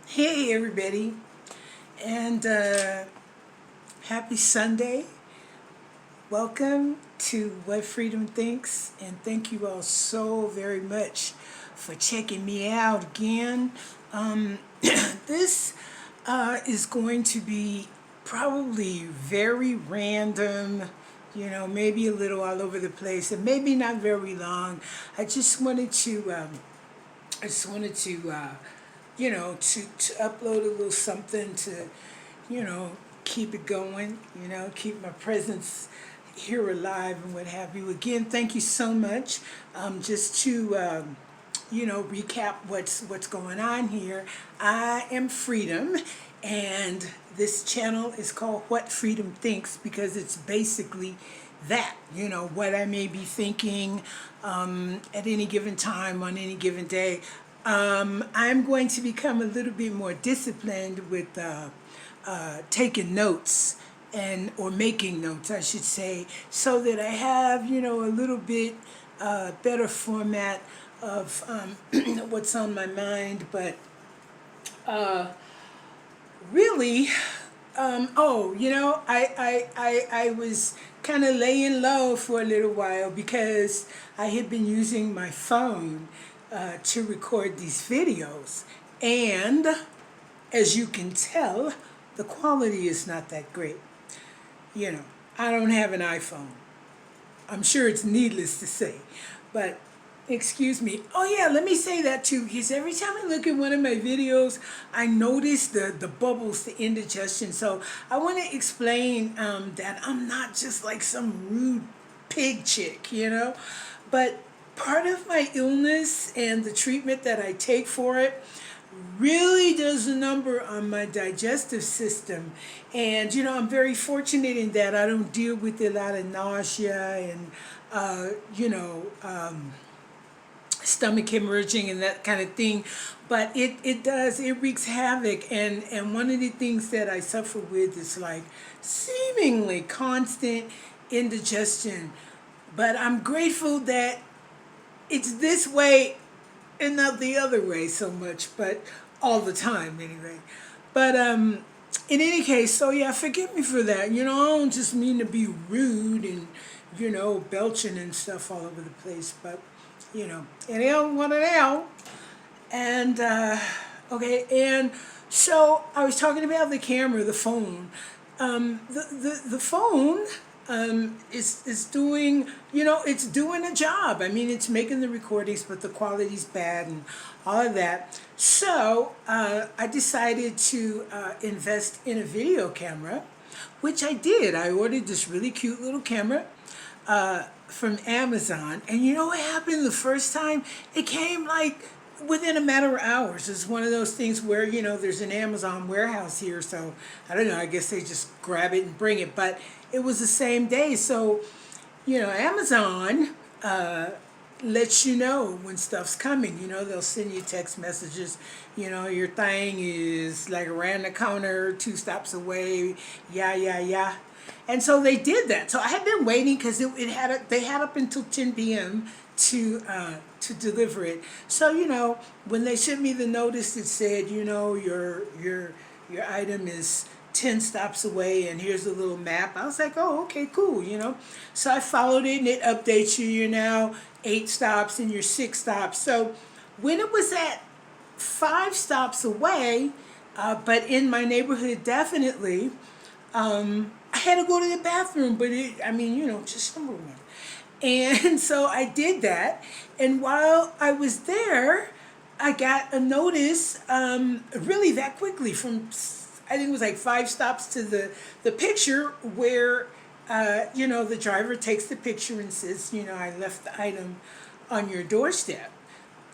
Hey everybody, and happy Sunday. Welcome to What Freedom Thinks, and thank you all so very much for checking me out again. This is going to be probably very random, maybe a little all over the place, and maybe not very long. I just wanted to I just wanted to, to upload a little something to, you know, keep it going, keep my presence here alive and what have you. Again, thank you so much. Just to, recap what's going on here. I am Freedom, and this channel is called What Freedom Thinks because it's basically that, what I may be thinking at any given time on any given day. I'm going to become a little bit more disciplined with taking notes and or making notes, I should say, so that I have a little bit better format of what's on my mind. But really, I was kind of laying low for a little while because I had been using my phone to record these videos. And as you can tell, the quality is not that great. You know, I don't have an iPhone. I'm sure it's needless to say. But excuse me. Oh yeah, let me say that too, because every time I look at one of my videos, I notice the bubbles, the indigestion. So I want to explain that I'm not just like some rude pig chick, but part of my illness and the treatment that I take for it really does a number on my digestive system. And, I'm very fortunate in that I don't deal with a lot of nausea and, stomach hemorrhaging and that kind of thing. But it wreaks havoc. And one of the things that I suffer with is like seemingly constant indigestion. But I'm grateful that it's this way and not the other way so much, but all the time anyway. But in any case, so yeah, forgive me for that. I don't just mean to be rude and belching and stuff all over the place, but it ain't one of them. And okay, and so I was talking about the camera, the phone. The phone is doing, it's doing a job. I mean, it's making the recordings, but the quality's bad and all of that. So I decided to invest in a video camera, which I did. I ordered this really cute little camera from Amazon. And you know what happened the first time? It came like within a matter of hours. It's one of those things where, there's an Amazon warehouse here. So I don't know, I guess they just grab it and bring it. But it was the same day. So, Amazon lets you know when stuff's coming. They'll send you text messages. Your thing is like around the corner, 2 stops away. Yeah, yeah, yeah. And so they did that. So I had been waiting because they had up until 10 p.m. to deliver it. So when they sent me the notice, it said your item is 10 stops away, and here's a little map. I was like, oh, okay, cool. So I followed it, and it updates you. You're now 8 stops, and you're 6 stops. So when it was at 5 stops away, but in my neighborhood, definitely. I had to go to the bathroom, but just number one. And so I did that. And while I was there, I got a notice really that quickly from, I think it was like 5 stops to the picture where, the driver takes the picture and says, I left the item on your doorstep,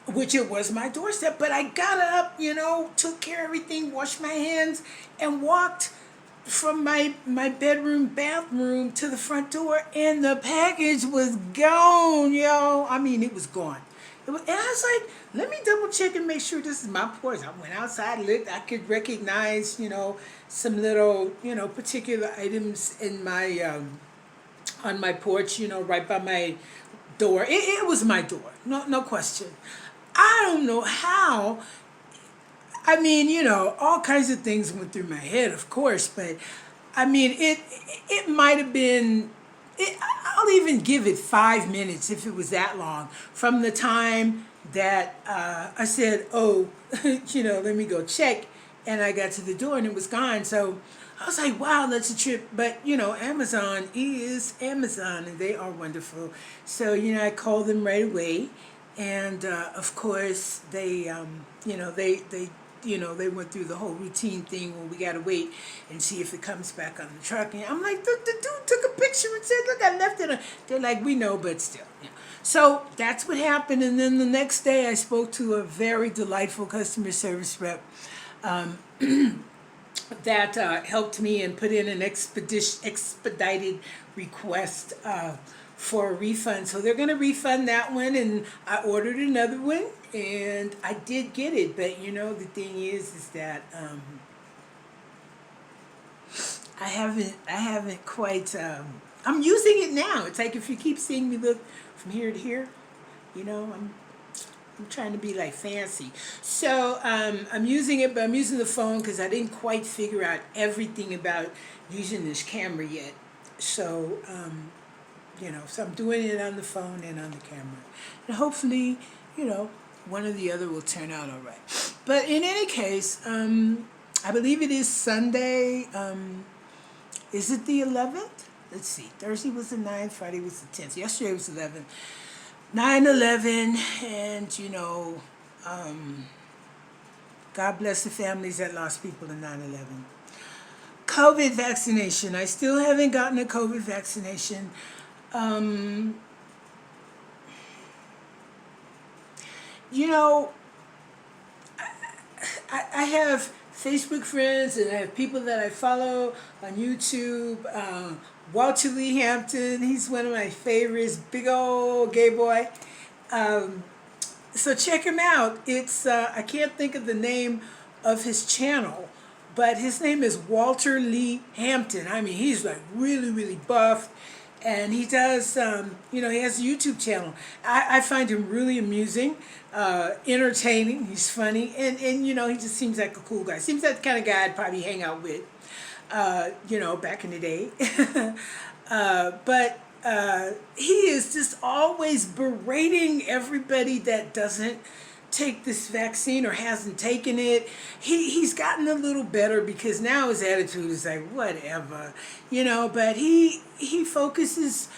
which it was my doorstep. But I got up, took care of everything, washed my hands, and walked from my bathroom to the front door, and the package was gone, yo. I mean, it was gone. And I was like, let me double check and make sure this is my porch. I went outside, looked, I could recognize, some little, particular items in my, on my porch, right by my door. It was my door, no question. I don't know how I mean, all kinds of things went through my head, of course, but I mean, it might have been. I'll even give it 5 minutes if it was that long from the time that I said, "Oh, let me go check," and I got to the door and it was gone. So I was like, "Wow, that's a trip." But Amazon is Amazon, and they are wonderful. So I called them right away, and of course they went through the whole routine thing where we gotta wait and see if it comes back on the truck. And I'm like, the dude took a picture and said, "Look, I left it on." They're like, "We know, but still." Yeah. So that's what happened. And then the next day, I spoke to a very delightful customer service rep that helped me and put in an expedited request for a refund. So they're going to refund that one, and I ordered another one, and I did get it. But the thing is that I haven't quite. I'm using it now. It's like if you keep seeing me look from here to here, I'm trying to be like fancy. So I'm using it, but I'm using the phone because I didn't quite figure out everything about using this camera yet. So so I'm doing it on the phone and on the camera, and hopefully, one or the other will turn out all right. But in any case, I believe it is Sunday. Is it the 11th? Let's see. Thursday was the 9th. Friday was the 10th. Yesterday was 11th. 9/11, and God bless the families that lost people in 9/11. COVID vaccination. I still haven't gotten a COVID vaccination. Um, you know, I have Facebook friends and I have people that I follow on YouTube. Walter Lee Hampton, he's one of my favorites, big old gay boy. Um, so check him out. It's I can't think of the name of his channel, but his name is Walter Lee Hampton. I mean, he's like really, really buff, and he does, he has a YouTube channel. I find him really amusing, entertaining. He's funny, and he just seems like a cool guy. Seems like the kind of guy I'd probably hang out with, back in the day. But he is just always berating everybody that doesn't take this vaccine or hasn't taken it. He's gotten a little better because now his attitude is like whatever, but he focuses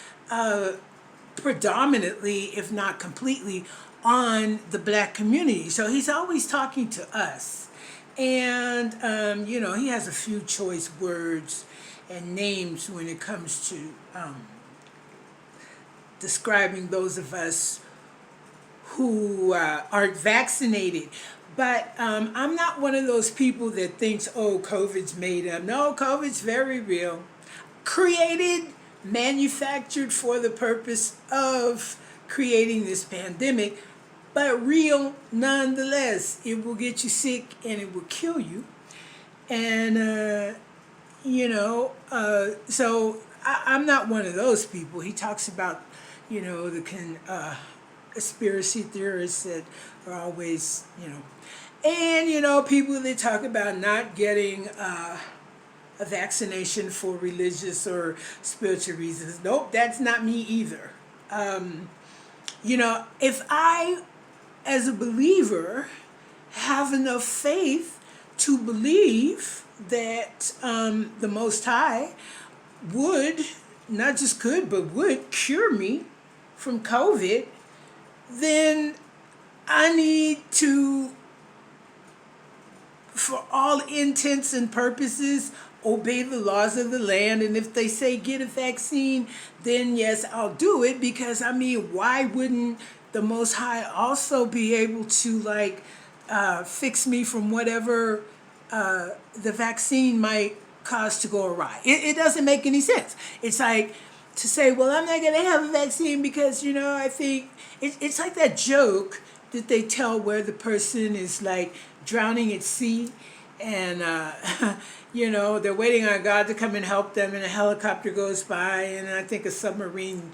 predominantly, if not completely, on the black community. So he's always talking to us. And, he has a few choice words and names when it comes to describing those of us who aren't vaccinated. But I'm not one of those people that thinks, oh, COVID's made up. No, COVID's very real. Created, manufactured for the purpose of creating this pandemic, but real nonetheless. It will get you sick and it will kill you. And, so I'm not one of those people. He talks about, the conspiracy theorists that are always, and, people that talk about not getting a vaccination for religious or spiritual reasons. Nope, that's not me either. If I, as a believer, have enough faith to believe that the Most High would, not just could, but would cure me from COVID, then I need to, for all intents and purposes, obey the laws of the land. And if they say get a vaccine, then yes, I'll do it. Because, why wouldn't the Most High also be able to, fix me from whatever the vaccine might cause to go awry? It doesn't make any sense. It's like to say, well, I'm not going to have a vaccine because, I think it's like that joke that they tell where the person is like drowning at sea and, they're waiting on God to come and help them and a helicopter goes by and I think a submarine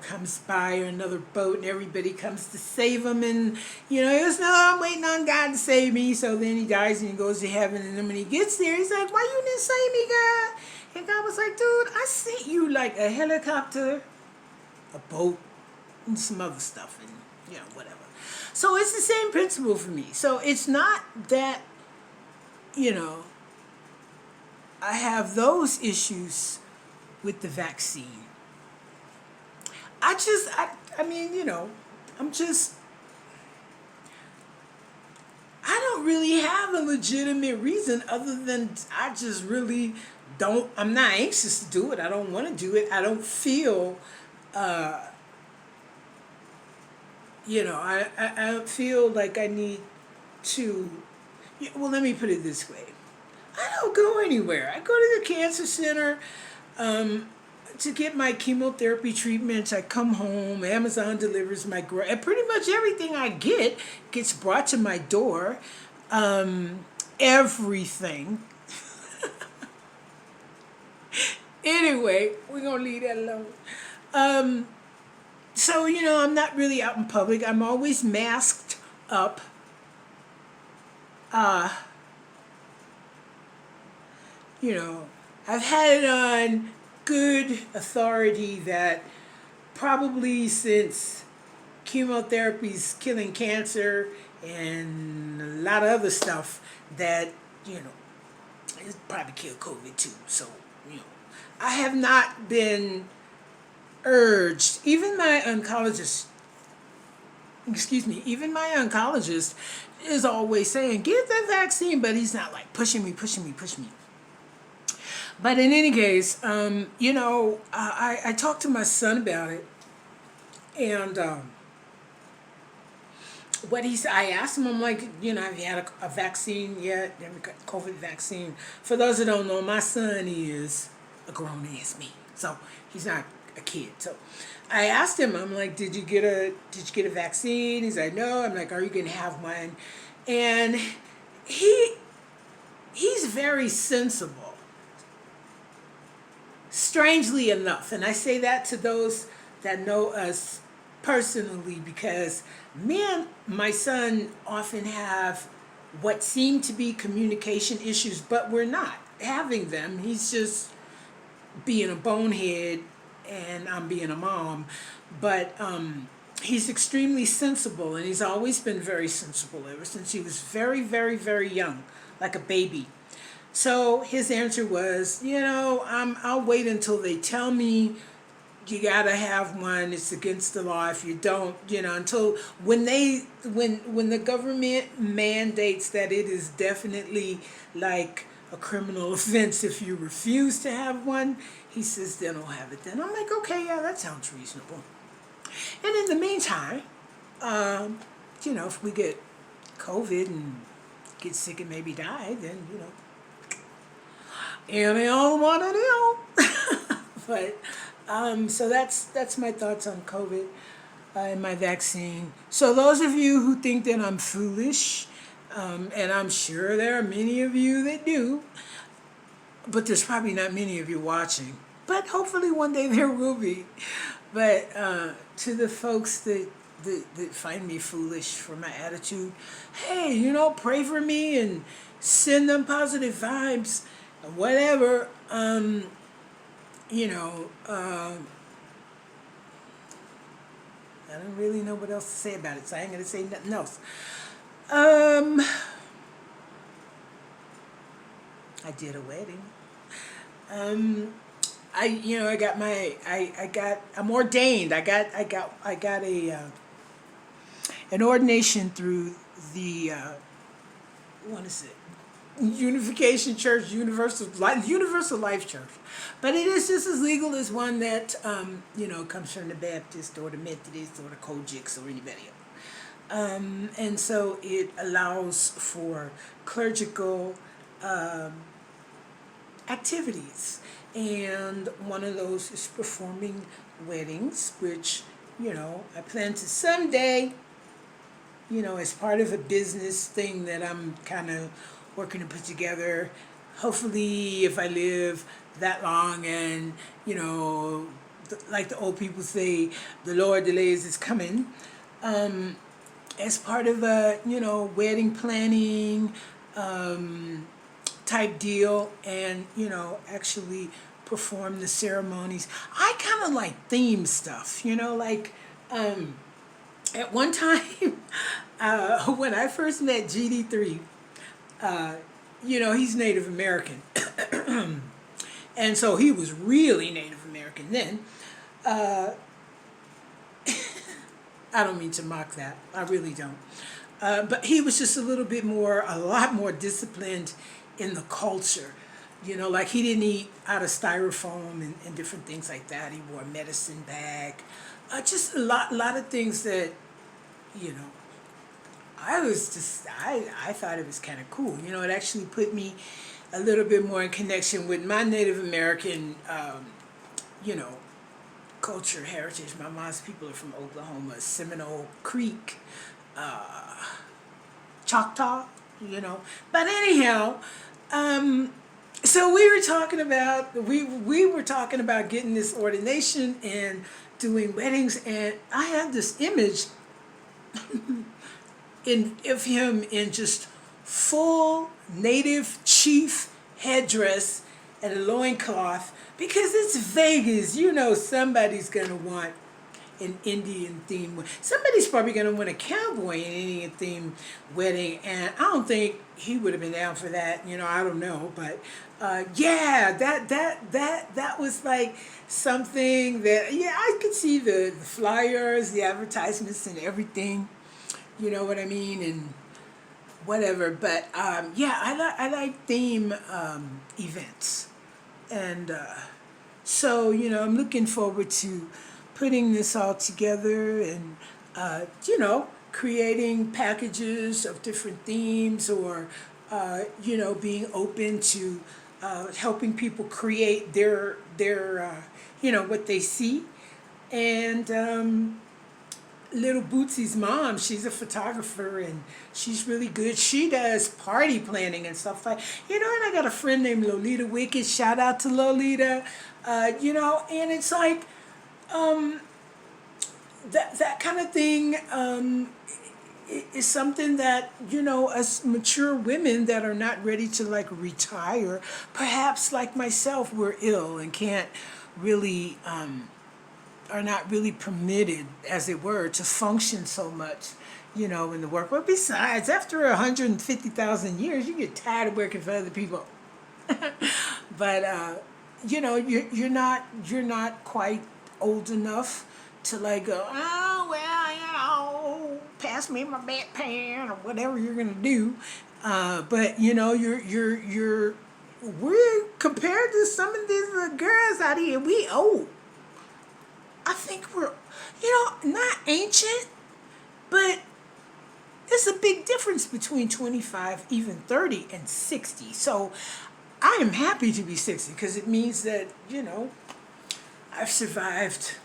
comes by, or another boat, and everybody comes to save him. And, he goes, no, I'm waiting on God to save me. So then he dies and he goes to heaven. And then when he gets there, he's like, why you didn't save me, God? And God was like, dude, I sent you like a helicopter, a boat, and some other stuff, and, whatever. So it's the same principle for me. So it's not that, I have those issues with the vaccine. I mean, I don't really have a legitimate reason other than I just really don't, I'm not anxious to do it. I don't want to do it. I don't feel, I don't feel like I need to, well, let me put it this way. I don't go anywhere. I go to the cancer center, to get my chemotherapy treatments. I come home, Amazon delivers my, and pretty much everything I get gets brought to my door. Everything. Anyway, we're going to leave that alone. So, I'm not really out in public. I'm always masked up. I've had it on good authority that probably since chemotherapy's killing cancer and a lot of other stuff, that, it's probably killed COVID too. So, I have not been urged, even my oncologist is always saying, get the vaccine, but he's not like pushing me. But in any case, I talked to my son about it, and I asked him, I'm like, have you had a vaccine yet? COVID vaccine. For those that don't know, my son is a grown ass me, so he's not a kid. So I asked him, I'm like, did you get a vaccine? He's like, no. I'm like, are you gonna have one? And he's very sensible. Strangely enough, and I say that to those that know us personally, because me and my son often have what seem to be communication issues, but we're not having them. He's just being a bonehead, and I'm being a mom. But he's extremely sensible, and he's always been very sensible ever since he was very, very, very young, like a baby. So his answer was, I'll wait until they tell me you gotta have one. It's against the law if you don't, until when the government mandates that it is definitely like a criminal offense if you refuse to have one. He says, then I'll have it then. I'm like, okay, yeah, that sounds reasonable. And in the meantime, if we get COVID and get sick and maybe die, then, and they all want to know. But so that's my thoughts on COVID and my vaccine. So those of you who think that I'm foolish, and I'm sure there are many of you that do, but there's probably not many of you watching. But hopefully one day there will be. But to the folks that find me foolish for my attitude, hey, pray for me and send them positive vibes. Whatever, I don't really know what else to say about it, so I ain't gonna say nothing else. I did a wedding. I'm ordained. I got an ordination through the what is it? Unification Church, Universal Life Church, but it is just as legal as one that comes from the Baptist or the Methodist or the Kojics or anybody else. And so it allows for clerical activities, and one of those is performing weddings, which I plan to someday, as part of a business thing that I'm kind of working to put together. Hopefully, if I live that long and, like the old people say, the Lord delays is coming. As part of a, wedding planning type deal, and, actually perform the ceremonies. I kind of like theme stuff, like at one time, when I first met GD3, he's Native American. And so he was really Native American then. I don't mean to mock that. I really don't. But he was just a lot more disciplined in the culture. Like he didn't eat out of styrofoam and different things like that. He wore a medicine bag. Just a lot of things that, I thought it was kind of cool. It actually put me a little bit more in connection with my Native American, culture, heritage. My mom's people are from Oklahoma, Seminole Creek, Choctaw, But anyhow, so we were talking about getting this ordination and doing weddings, and I had this image of him in just full native chief headdress and a loincloth, because it's Vegas. Somebody's going to want an Indian theme. Somebody's probably going to want a cowboy in an Indian theme wedding, and I don't think he would have been down for that. I don't know, but yeah, that was like something that, I could see the flyers, the advertisements, and everything. You know what I mean? And whatever. But I like theme events, and so I'm looking forward to putting this all together, and creating packages of different themes, or being open to helping people create their what they see. And little Bootsy's mom, she's a photographer, and she's really good. She does party planning and stuff like, and I got a friend named Lolita Wicked. Shout out to Lolita. And it's like, that kind of thing is something that, us mature women that are not ready to like retire, perhaps like myself, we're ill and can't really, are not really permitted, as it were, to function so much, in the work. But besides, after 150,000 years, you get tired of working for other people. But you're not quite old enough to like go, oh well, pass me my bedpan, or whatever you're gonna do. But we're compared to some of these little girls out here, we old. I think we're, not ancient, but there's a big difference between 25, even 30, and 60. So I am happy to be 60, because it means that, I've survived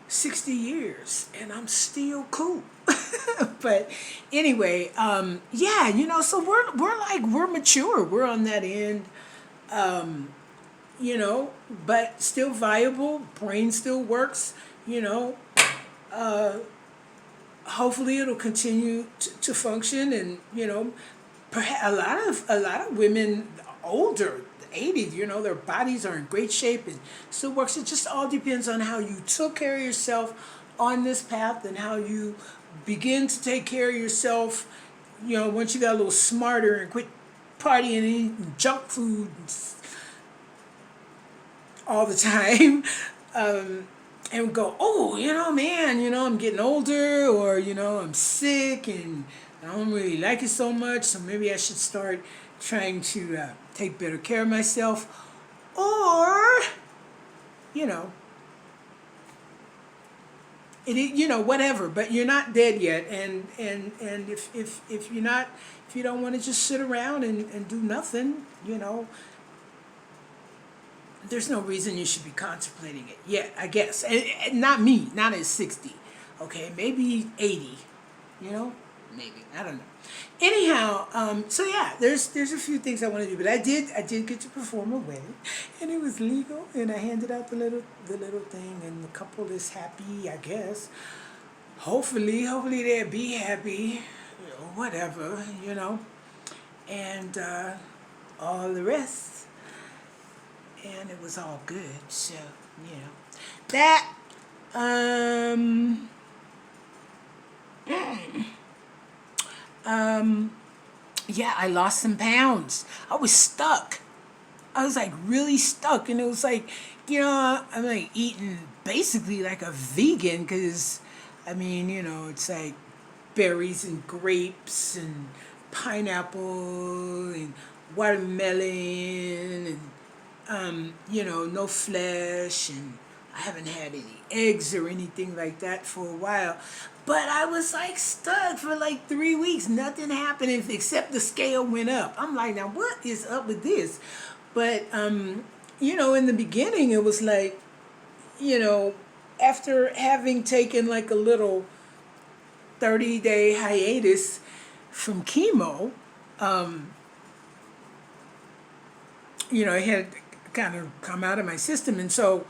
60 years and I'm still cool. But anyway, so we're mature. We're on that end. But still viable, brain still works, hopefully it'll continue to function, and, perhaps a lot of women older, 80, their bodies are in great shape and still works. It just all depends on how you took care of yourself on this path, and how you begin to take care of yourself, once you got a little smarter and quit partying and eating junk food all the time, and go, oh, man, I'm getting older, or, I'm sick and I don't really like it so much, so maybe I should start trying to take better care of myself, or, whatever. But you're not dead yet, and if you're not, if you don't want to just sit around and do nothing, there's no reason you should be contemplating it yet, I guess. And not me, not at 60. Okay, maybe 80, maybe, I don't know. Anyhow, so yeah, there's a few things I want to do, but I did get to perform a wedding, and it was legal, and I handed out the little thing, and the couple is happy, I guess. Hopefully they'll be happy, whatever, and all the rest, and it was all good. So that um yeah, I lost some pounds. I was stuck. I was like really stuck, and it was like, I'm like eating basically like a vegan because, I mean, it's like berries and grapes and pineapple and watermelon and no flesh, and I haven't had any eggs or anything like that for a while. But I was like stuck for like 3 weeks. Nothing happened except the scale went up. I'm like, now what is up with this? But in the beginning it was like, after having taken like a little 30-day hiatus from chemo, it had kind of come out of my system. And so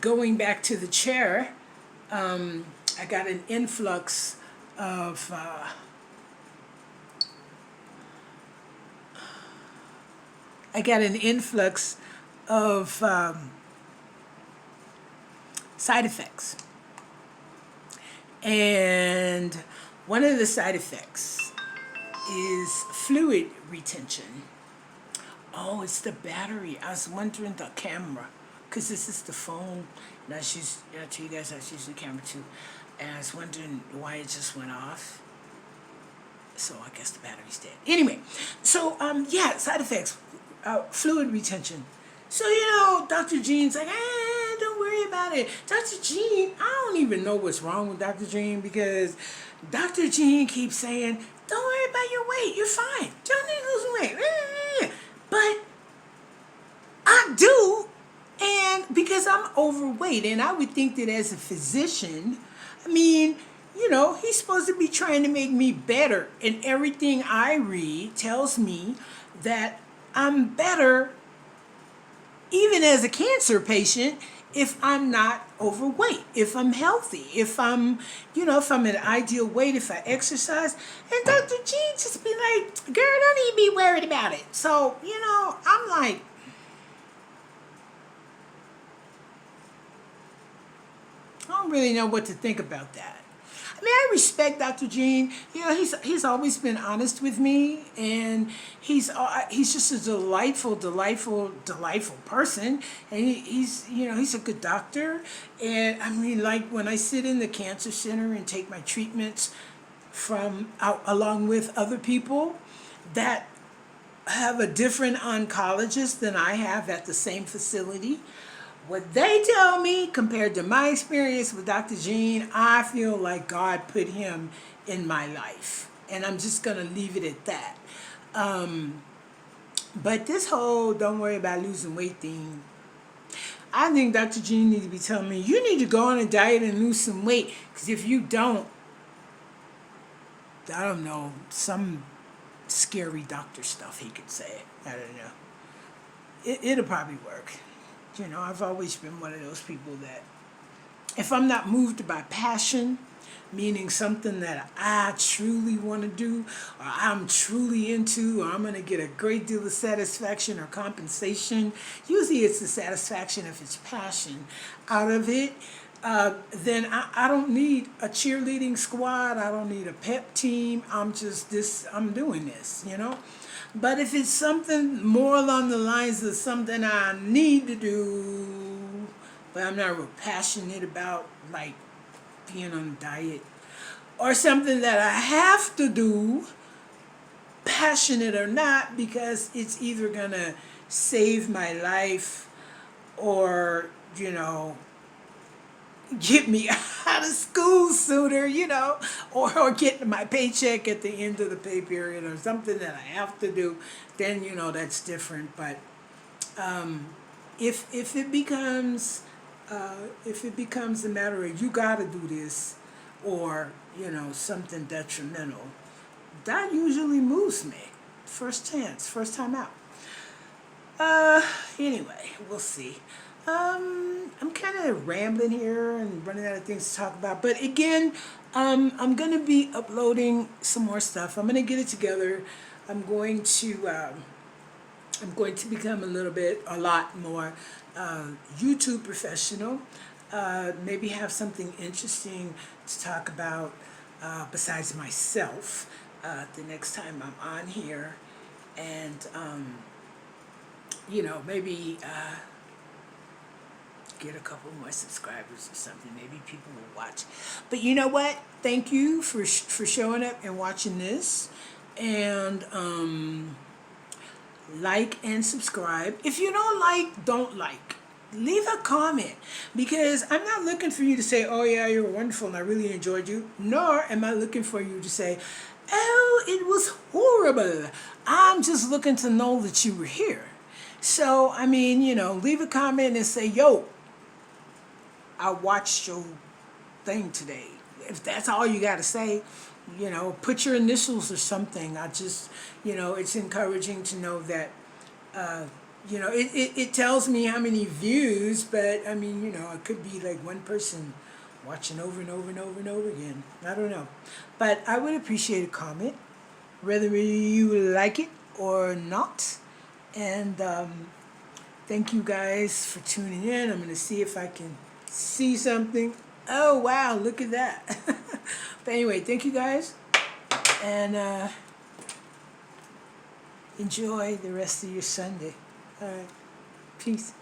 going back to the chair, I got an influx of side effects. And one of the side effects is fluid retention. Oh, it's the battery. I was wondering the camera, because this is the phone. Now I tell you guys I use the camera too. And I was wondering why it just went off. So I guess the battery's dead. Anyway, so side effects, fluid retention. So Dr. Jean's like, don't worry about it. Dr. Jean, I don't even know what's wrong with Dr. Jean, because Dr. Jean keeps saying, don't worry about your weight. You're fine. Don't need to lose weight. But I do, and because I'm overweight, and I would think that as a physician, I mean, he's supposed to be trying to make me better, and everything I read tells me that I'm better, even as a cancer patient, if I'm not overweight, if I'm healthy, if I'm an ideal weight, if I exercise. And Dr. G just be like, girl, don't even be worried about it. So, I'm like, I don't really know what to think about that. I mean, I respect Dr. Jean. He's always been honest with me, and he's just a delightful person, and he's a good doctor. And I mean, like when I sit in the cancer center and take my treatments along with other people that have a different oncologist than I have at the same facility. What they tell me compared to my experience with Dr. Jean, I feel like God put him in my life. And I'm just going to leave it at that. But this whole don't worry about losing weight thing, I think Dr. Jean needs to be telling me, you need to go on a diet and lose some weight. Because if you don't, I don't know, some scary doctor stuff he could say. I don't know. It'll probably work. I've always been one of those people that if I'm not moved by passion, meaning something that I truly want to do, or I'm truly into, or I'm going to get a great deal of satisfaction or compensation, usually it's the satisfaction if it's passion out of it, then I don't need a cheerleading squad. I don't need a pep team. I'm doing this, But if it's something more along the lines of something I need to do, but I'm not real passionate about, like being on a diet, or something that I have to do, passionate or not, because it's either going to save my life or, get me out of school sooner, or get my paycheck at the end of the pay period, or something that I have to do, then, that's different. But if it becomes a matter of you got to do this, or, something detrimental. That usually moves me. First chance, first time out. Anyway, we'll see. I'm kind of rambling here and running out of things to talk about. But again, I'm going to be uploading some more stuff. I'm going to get it together. I'm going to become a lot more YouTube professional. Maybe have something interesting to talk about besides myself the next time I'm on here. And, maybe get a couple more subscribers or something. Maybe people will watch. But you know what? Thank you for showing up and watching this. And like and subscribe. If you don't like, leave a comment, because I'm not looking for you to say, oh yeah, you're wonderful and I really enjoyed you, nor am I looking for you to say, oh, it was horrible. I'm just looking to know that you were here. So, leave a comment and say, yo, I watched your thing today. If that's all you got to say, put your initials or something. I just, it's encouraging to know that, it tells me how many views, but it could be like one person watching over and over and over and over again. I don't know. But I would appreciate a comment, whether you like it or not. And thank you guys for tuning in. I'm going to see if I can see something. Oh, wow, look at that. But anyway, thank you guys. And enjoy the rest of your Sunday. All right. Peace.